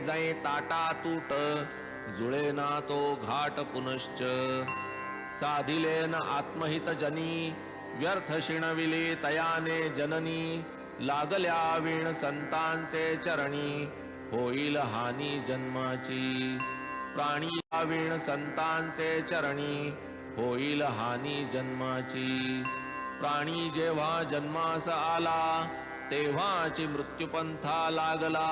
जै ताटा तूट जुळेना तो घाट पुनश्च साधिलेन आत्महित जनी व्यर्थ शिणविले तयाने जननी लागल्या वीण संतांचे चरणी होईल हानी जन्माची प्राणी वीण संतांचे चरणी होईल हानी जन्माची प्राणी जेव्हा जन्मास आला तेव्हाची मृत्यूपंथा लागला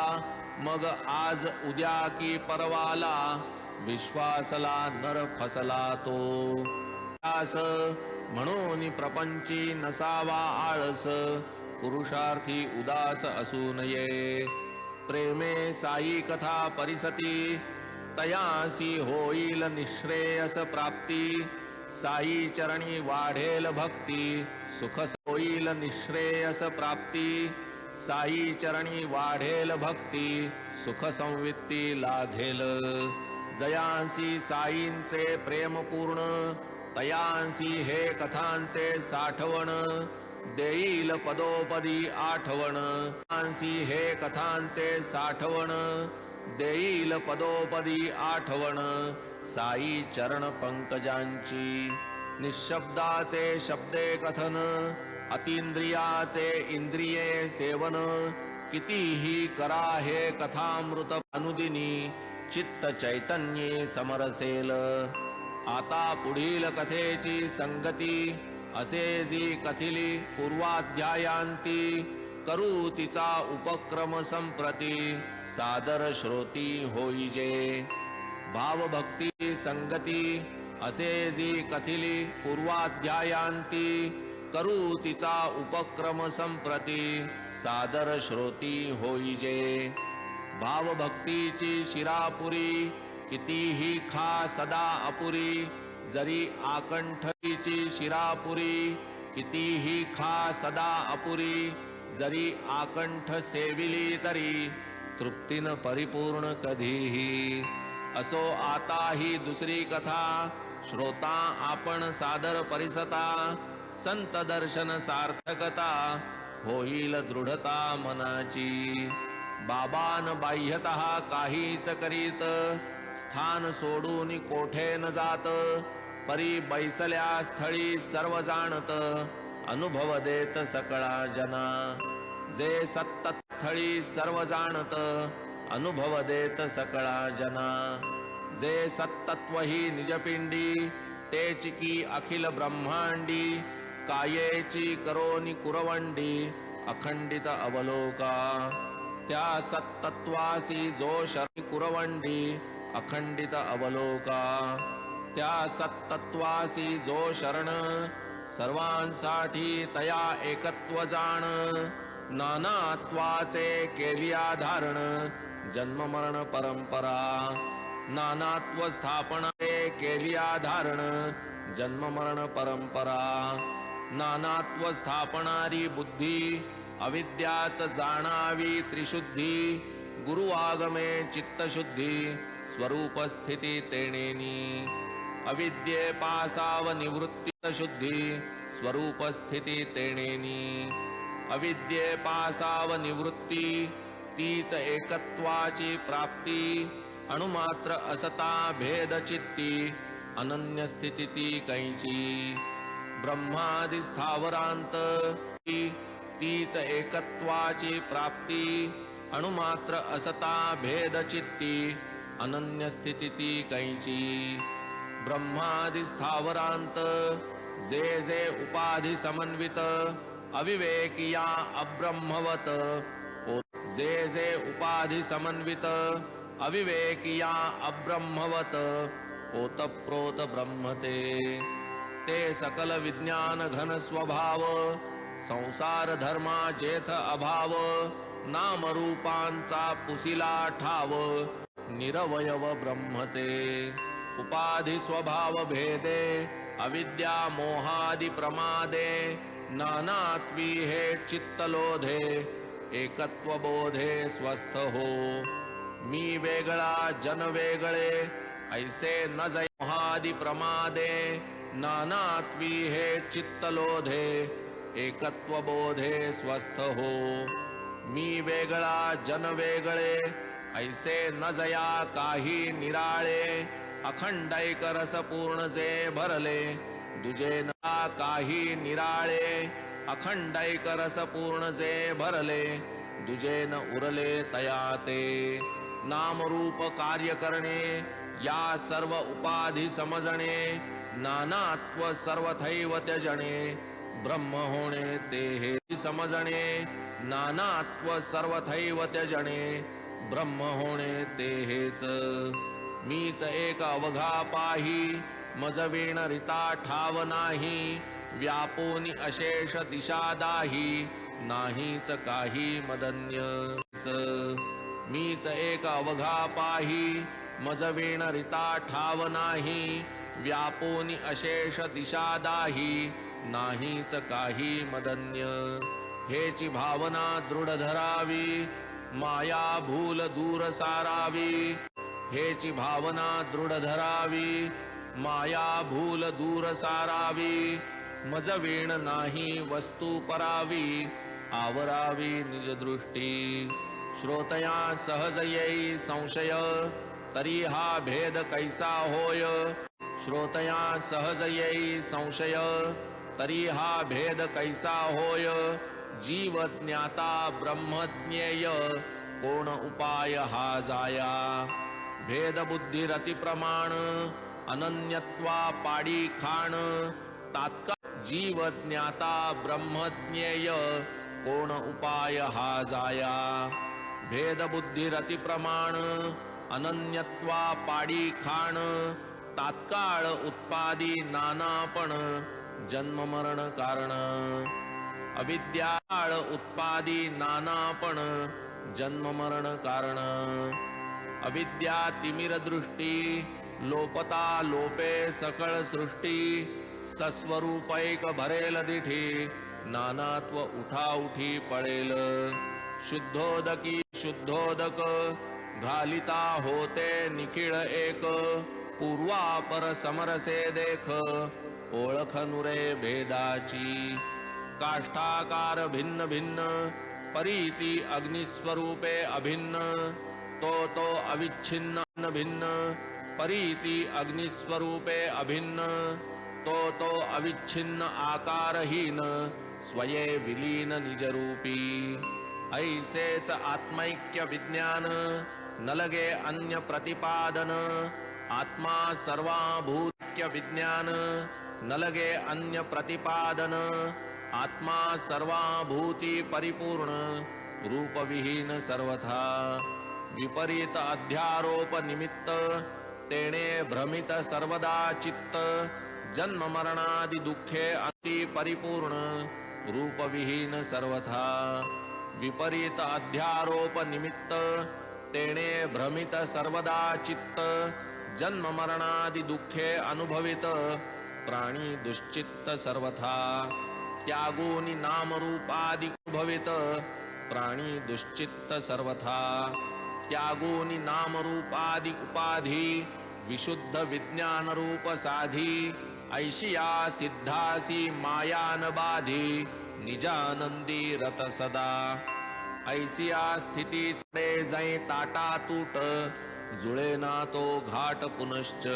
मग आज उद्या की परवाला विश्वासला नर फसला तो त्यास म्हणून प्रपंची नसावा आळस पुरुषार्थी उदास असू नये प्रेमे साई कथा परिसती तयासी होईल निश्रेयस प्राप्ती साई चरणी वाढेल भक्ती सुख होईल निश्रेयस प्राप्ती साई चरणी वाढेल भक्ती सुख संवित्ती लाधेल जयांसी साईंचे प्रेम पूर्ण तयांसी हे कथांचे साठवण देईल पदोपदी आठवण तयांसी हे कथांचे साठवण देईल पदोपदी आठवण साई चरण पंकजांची निशब्दाचे शब्दे कथन अतींद्रियाचे इंद्रिये सेवन कितीही करा हे कथामृत अनुदिनी चित्त चैतन्ये समरसेल आता पुढील कथेची संगती असे जी कथिली पूर्वाध्यायांती करू तिचा उपक्रम संप्रती सादर श्रोती होईजे भावभक्ती संगती असे जी कथिली पूर्वाध्यायांती करू तिचा उपक्रम संप्रती सादर श्रोती होईजे भावभक्तीची शिरापुरी कितीही खा सदा अपुरी जरी आकंठीची शिरापुरी कितीही खा सदा अपुरी जरी आकंठ सेविली तरी तृप्तीन परिपूर्ण कधीही असो आता ही दुसरी कथा श्रोता आपण सादर परिसता संत दर्शन सार्थकता होईल दृढता मनाची बाबान बाह्यतः काहीच करीत स्थान सोडून कोठे न जात परी बैसल्या स्थळी सर्व जाणत अनुभव देत सकळा जना जे सत्त स्थळी सर्व जाणत अनुभव देत सकळा जना जे सत्तत्व ही निजपिंडी तेच की अखिल ब्रह्मांडी कायेची करोनी कुरवंडी अखंडित अवलोका त्या सत्तत्वासी जो शरी कुरवंडी अखंडित अवलोका त्या सत्तत्वासी जो शरण सर्वांसाठी तया एकत्व जाण नानात्वाचे केलिया धारण जन्म मरण परंपरा नानात्व स्थापना केलिया धारण जन्म मरण परंपरा नानात्व स्थापणारी बुद्धी अविद्याच जाणावी त्रिशुद्धी गुरु आगमे चित्तशुद्धी स्वरूप स्थिती तेणेनी अविद्ये पासाव निवृत्ती शुद्धी स्वरूप स्थिती तेणेनी अविद्ये पासाव निवृत्ती तीच एकत्वाची प्राप्ती अणुमात्र असता भेद चित्ती अनन्य स्थिती ती कैची ब्रह्मादि स्थावरांत तीच एकत्वाची प्राप्ती अणुमात्र असता भेद चित्ती अनन्य स्थिती ती कैची ब्रह्मादि स्थावरांत जे जे उपाधि समन्वित अविवेकिया अब्रह्मवत जे जे उपाधि समन्वित अविवेकिया अब्रह्मवत ओतप्रोत ब्रह्मते ते सकल विज्ञान घन स्वभाव संसार धर्मा जेथ अभाव नाम रूपांचा पुसिला ठाव निरवयव ब्रह्मते उपाधि स्वभाव भेदे अविद्या मोहादि प्रमादे नानात्वी हे चित्तलोधे एकत्व बोधे स्वस्थ हो मी वेगळा जन वेगळे ऐसे न जय मोहादि प्रमादे नानात्वी हे चित्तलोधे एकत्व बोधे स्वस्थ हो मी वेगळा जन वेगळे ऐसे न जया काही निराळे अखंडैक रस पूर्ण जे भरले दुजे ना काही निराळे अखंडैक रस पूर्ण जे भरले दुजे न उरले तया ते नाम रूप कार्य करणे या सर्व उपाधी समजणे नानात्व सर्वथैव त्यजणे ब्रह्म होणे ते हे समजणे नानात्व सर्वथैव त्यजणे ब्रह्म होणे ते हेच मीच एक अवघा पाही मज वीण रिता ठाव नाही व्यापोनी अशेष दिशा दाही नाहीच काही मदन्य मीच एक अवघा पाही मज वीण रिता ठाव नाही व्यापोनी अशेष दिशा दाही नाहीच काही मदन्य हेची भावना दृढ धरावी माया भूल दूर सारावी हेची भावना दृढ धरावी माया भूल दूर सारावी मज वीण नाही वस्तू परावी आवरावी निज दृष्टी श्रोतया सहज येई संशय तरी हा भेद कैसा होय श्रोतया सहज येई संशय तरी हा भेद कैसा होय जीव ज्ञाता ब्रह्मज्ञेय कोण उपाय हा जाया भेद बुद्धी रती प्रमाण अनन्यत्वा पाडी खाण तात्काळ जीव ज्ञाता ब्रह्मज्ञेय कोण उपाय हा जाया भेद बुद्धी रती प्रमाण अनन्यत्वा पाडी खाण तात्काळ उत्पादी नानापण जन्म मरण कारण अविद्याळ उत्पादी नानापण जन्म मरण कारण अविद्या तिमिर दृष्टी लोपता लोपे सकळ सृष्टी सस्वरूपैक भरेल दिठी नानात्व उठा उठी पळेल शुद्धोदकी शुद्धोदक घालिता होते निखिळ एक पूर्वापर समरसे देख ओळख नुरे भेदाची काष्ठाकार भिन्न भिन्न परीती अग्निस्वरूपे अभिन्न तो अविच्छिन्न भिन्न परीती अग्निस्वरूपे अभिन्न तो अविच्छिन्न आकारहीन स्वये विलीन निजरूपी ऐसेच आत्मैक्य विज्ञान न लगे अन्य प्रतिपादन आत्मा सर्वाभूत्य विज्ञान न लगे अन्य प्रतिपादन आत्मा सर्वाभूती परिपूर्ण रूपविहीन सर्वथा विपरीत अध्यारोप निमित्त तेणे भ्रमित सर्वदा चित्त जन्म मरणादि दुःखे अति परिपूर्ण रूपविहीन सर्वथा विपरीत अध्यारोप निमित्त तेणे भ्रमित सर्वदा चित्त जन्म मरणादि दुःखे अनुभवित प्राणी दुश्चित्त सर्वथा त्यागोनी नाम रूपादि भवित प्राणी दुश्चित्त सर्वथा त्यागोनी नाम रूपादि उपाधी विशुद्ध विज्ञान रूप साधी ऐशिया सिद्धासी मायान बाधी निजानंदी रत सदा ऐसिया स्थिती चढे जाई ताटा तूट जुळे ना तो घाट पुनश्च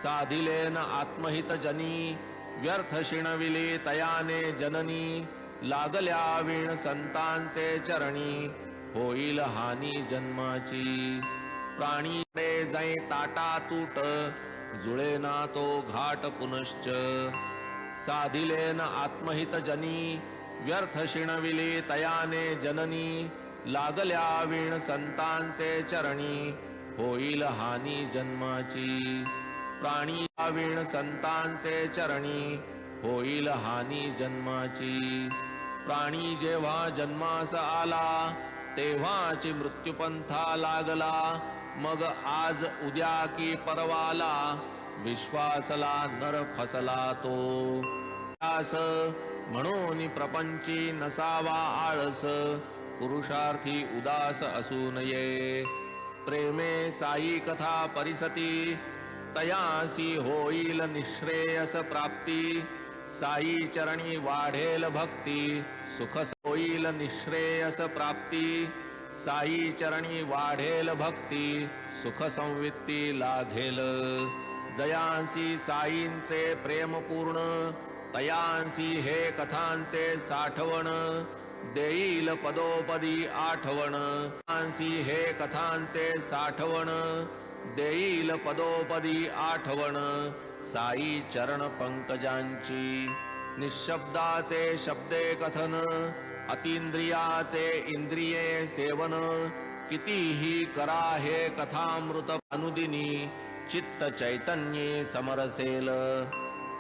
साधिलेन आत्महित जनी व्यर्थ शिणविले तयाने जननी लागल्या वीण संतांचे चरणी होईल हानी जन्माची प्राणी जाई ताटा तूट जुळे ना तो घाट पुनश्च साधिलेन आत्महित जनी व्यर्थ शिणविले तयाने जननी लागल्या वीण संतांचे चरणी होईल हानी जन्माची प्राणी वीण संतांचे चरणी होईल हानी जन्माची प्राणी जेव्हा जन्मास आला तेव्हाची मृत्यूपंथा लागला मग आज उद्या की परवाला विश्वासला नर फसला तो आस म्हणून प्रपंची नसावा आळस पुरुषार्थी उदास असू नये प्रेमे साई कथा परिसती तयासी होईल निश्रेयस प्राप्ती साई चरणी वाढेल भक्ती सुख होईल निश्रेयस प्राप्ती साई चरणी वाढेल भक्ती सुख संवित्ती लाधेल जयांसी साईंचे प्रेम पूर्ण तयांसी हे कथांचे साठवण देईल पदोपदी आठवण तयांसी हे कथांचे साठवण देईल पदोपदी आठवण साई चरण पंकजांची निशब्दाचे शब्दे कथन अतींद्रियाचे इंद्रिये सेवन कितीही करा हे कथामृत अनुदिनी चित्त चैतन्ये समरसेल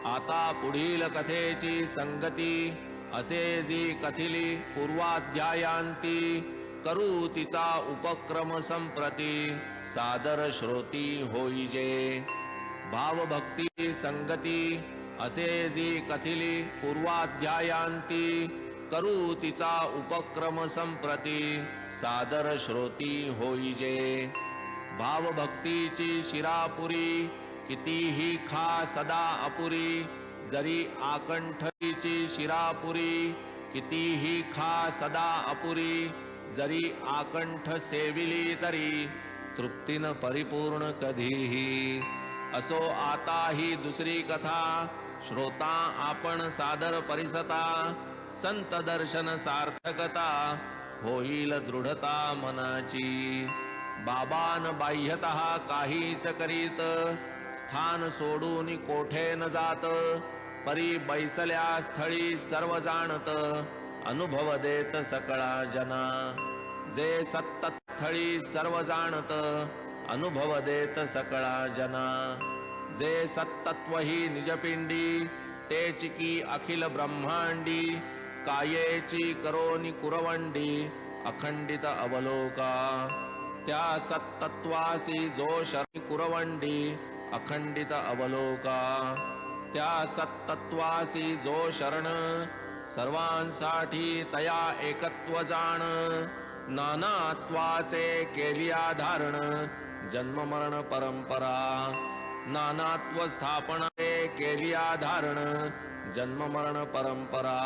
आता पुढील कथेची संगती असे जी कथिली पूर्वाध्यायांती करू तिचा उपक्रम संप्रती सादर श्रोती होईजे भावभक्ती संगती असे जी कथिली पूर्वाध्यायांती करू तिचा उपक्रम संप्रती सादर श्रोती होईजे भावभक्तीची शिरापुरी कितीही खा सदा अपुरी जरी आकंठीची शिरापुरी कितीही खा सदा अपुरी जरी आकंठ सेविली तरी तृप्तीन परिपूर्ण कधीही असो आता ही दुसरी कथा श्रोता आपण सादर परिसता संत दर्शन सार्थकता होईल दृढता मनाची बाबान बाह्यतः काहीच करीत स्थान सोडून कोठे न जात परी बैसल्या स्थळी सर्व जाणत अनुभव देत सकळा जना जे सत्त स्थळी सर्व जाणत अनुभव देत सकळा जना जे सत्तत्व ही निजपिंडी तेच की अखिल ब्रह्मांडी कायेची करोनी कुरवंडी अखंडित अवलोका त्या सत्तत्वासी जो शरी कुरवंडी अखंडित अवलोका त्या सत्तत्वासी जो शरण सर्वांसाठी तया एकत्व जाण नानात्वाचे केलिया धारण जन्म मरण परंपरा नानात्व स्थापने केलिया धारण जन्म मरण परंपरा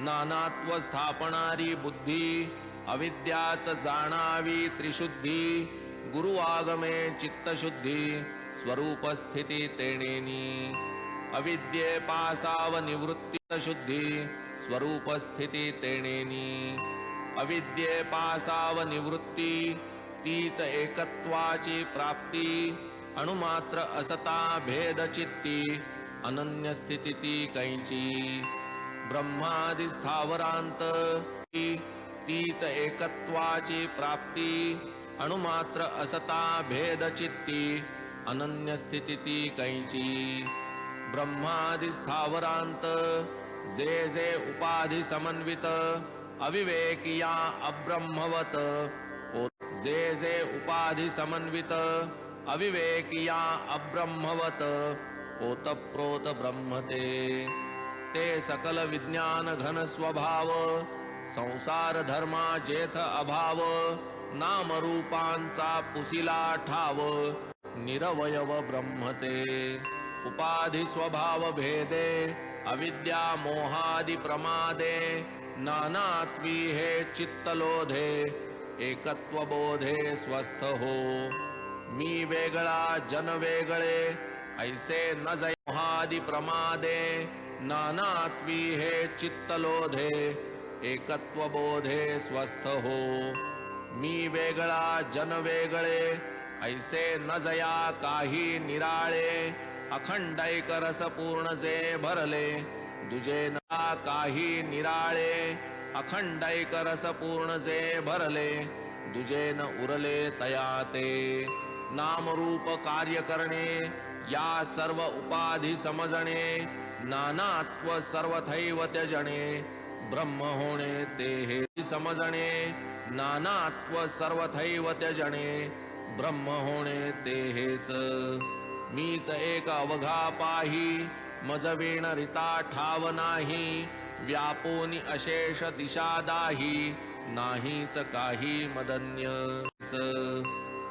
नानात्व स्थापणारी बुद्धी अविद्याच जाणावी त्रिशुद्धी गुरु आगमे चित्तशुद्धी स्वरूप स्थिती तेणेनी अविद्ये पासाव निवृत्ती शुद्धी स्वरूप स्थिती तेणेनी अविद्ये पासाव निवृत्ती तीच एकत्वाची प्राप्ती अणुमात्र असता भेद चित्ती अनन्य स्थिती ती कैची ब्रह्मादि स्थावरांत तीच एकत्वाची प्राप्ती अणुमात्र असता भेद चित्ती अनन्य स्थिती ती कैची ब्रह्मादि स्थावरांत जे जे उपाधि समन्वित अविवेकिया अब्रह्मवत जे जे उपाधि समन्वित अविवेकिया अब्रह्मवत ओतप्रोत ब्रह्मते ते सकल विज्ञान घन स्वभाव संसार धर्मा जेथ अभाव नाम रूपांचा पुसिला ठाव निरवयव ब्रह्मते उपाधि स्वभाव भेदे अविद्या मोहादि प्रमादे नानात्वी हे चित्तलोधे एकत्व बोधे स्वस्थ हो मी वेगळा जन वेगळे ऐसे न जय मोहादि प्रमादे नानात्वी हे चित्तलोधे एकत्व बोधे स्वस्थ हो मी वेगळा जन वेगळे ऐसे न जया काही निराळे अखंडैक रस पूर्ण जे भरले दुजे ना काही निराळे अखंडैक रस पूर्ण जे भरले दुजे न उरले तया ते नाम रूप कार्य करणे या सर्व उपाधी समजणे नानात्व सर्वथैव त्यजणे ब्रह्म होणे ते हे समजणे नानात्व सर्वथैव त्यजणे ब्रह्म होणे ते हेच मीच एक अवघा पाही मज वीण रिता ठाव नाही व्यापोनी अशेष दिशा दाही नाहीच काही मदन्य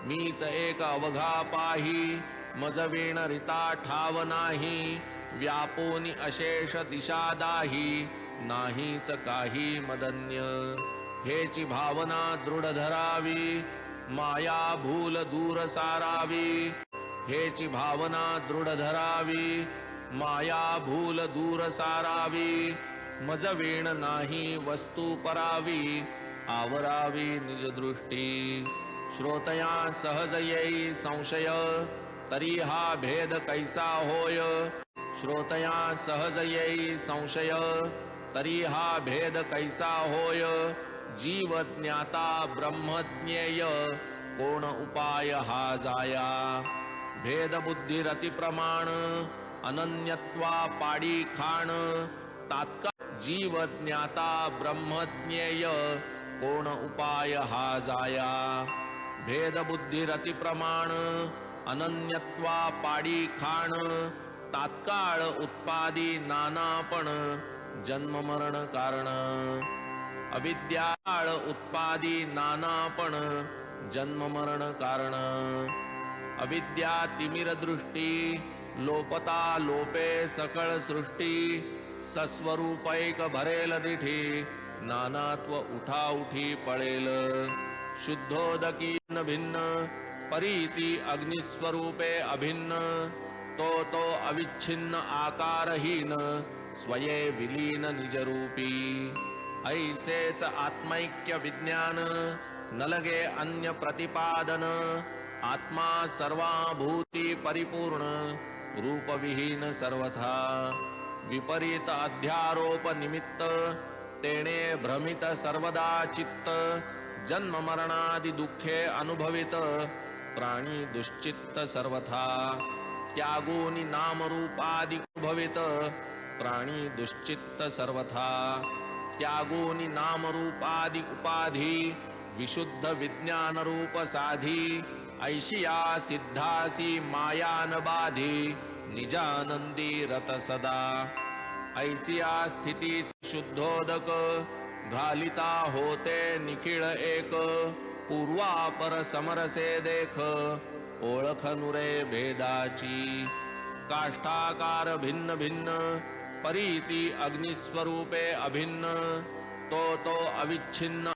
मीच एक अवघा पाही मज वीण रिता ठाव नाही व्यापोनी अशेष दिशा दाही नाहीच काही मदन्य हेची भावना दृढ धरावी, माया भूल दूर सारावी. हेची भावना दृढ धरावी, माया भूल दूर सारावी. मज वीण नाही वस्तू परावी, आवरावी निज दृष्टी. श्रोतया सहज येई संशय, तरी हा भेद कैसा होय. श्रोतया सहज येई संशय, तरी हा भेद कैसा होय. जीव ज्ञाता ब्रह्मज्ञेय, कोण उपाय हा जाया. भेद बुद्धी रती प्रमाण, अनन्यत्वा पाडी खाण. तात्काळ जीव ज्ञाता ब्रह्मज्ञेय, कोण उपाय हा जाया. भेद बुद्धी रती प्रमाण, अनन्यत्वा पाडी खाण. तात्काळ उत्पादी नानापण, जन्म मरण कारण. अविद्याळ उत्पादी नानापण, जन्म मरण कारण. अविद्या तिमिर दृष्टी, लोपता लोपे सकळ सृष्टी. सस्वरूपैक भरेल दिठी, नानात्व उठा उठी पळेल. शुद्धोदकी भिन्न, परीती अग्निस्वरूपे अभिन्न. तो अविच्छिन्न आकारहीन, स्वये विलीन निजरूपी. ऐसेच आत्मैक्य विज्ञान, न लगे अन्य प्रतिपादन. आत्मा सर्वाभूती परिपूर्ण, रूपविहीन सर्वथा. विपरीत अध्यारोप निमित्त, तेणे भ्रमित सर्वदा चित्त. जन्म मरणादि दुःखे अनुभवित, प्राणी दुश्चित्त सर्वथा. त्यागोनी नाम रूपादि भवित, प्राणी दुश्चित्त सर्वथा. त्यागोनी नाम रूपादि उपाधी, विशुद्ध विज्ञान रूप साधी. ऐशिया सिद्धासी मायान बाधी, निजानंदी रत सदा. ऐसिया स्थिती शुद्धोदक, घालिता होते निखिळ एक. पूर्वापर समरसे देख, ओळख नुरे भेदाची. काष्ठाकार भिन्न भिन्न, परीती अग्निस्वरूपे अभिन्न. तो अविच्छिन्न